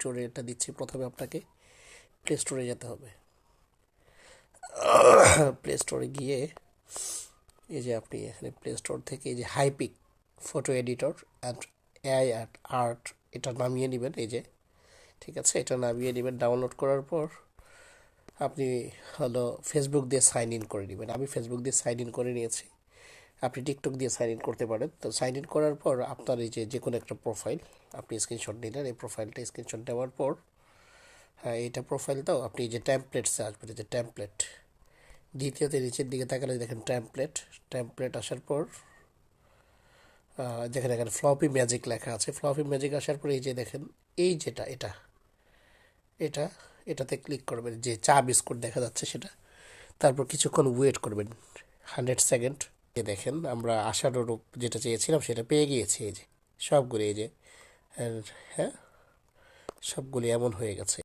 টিউটোরিয়ালটা দিচ্ছি। প্রথমে আপনাকে প্লে স্টোরে যেতে হবে। প্লে স্টোরে গিয়ে এই যে আপনি এখানে প্লে স্টোর থেকে এই যে Hypic photo editor and AI art এটা নামিয়ে নেবেন। এই যে ঠিক আছে, এটা নামিয়ে নেবেন। ডাউনলোড করার পর আপনি হলো ফেসবুক দিয়ে সাইন ইন করে নেবেন। আমি ফেসবুক দিয়ে সাইন ইন করে নিয়েছি। আপনি টিকটক দিয়ে সাইন ইন করতে পারেন। তো সাইন ইন করার পর আপনার এই যে কোনো একটা প্রোফাইল আপনি স্ক্রিনশট নিলেন। এই প্রোফাইলটা স্ক্রিনশট নেওয়ার পর হ্যাঁ, এটা প্রোফাইলটাও আপনি যে ট্যাম্পলেটসে আসবেন, এই যে ট্যাম্পলেট দ্বিতীয়তে নিচের দিকে তাকালে দেখেন ট্যাম্পলেট আসার পর দেখেন এখানে ফ্লপি ম্যাজিক লেখা আছে। ফ্লপি ম্যাজিক আসার পর এই যে দেখেন এই যেটা এটা এটা এটাতে ক্লিক করবেন, যে চা বিস্কুট দেখা যাচ্ছে সেটা। তারপর কিছুক্ষণ ওয়েট করবেন, 100 সেকেন্ড। দেখেন আমরা আশানুরূপ যেটা চেয়েছিলাম সেটা পেয়ে গিয়েছি। এই যে সবগুলি এই যে হ্যাঁ, সবগুলি এমন হয়ে গেছে।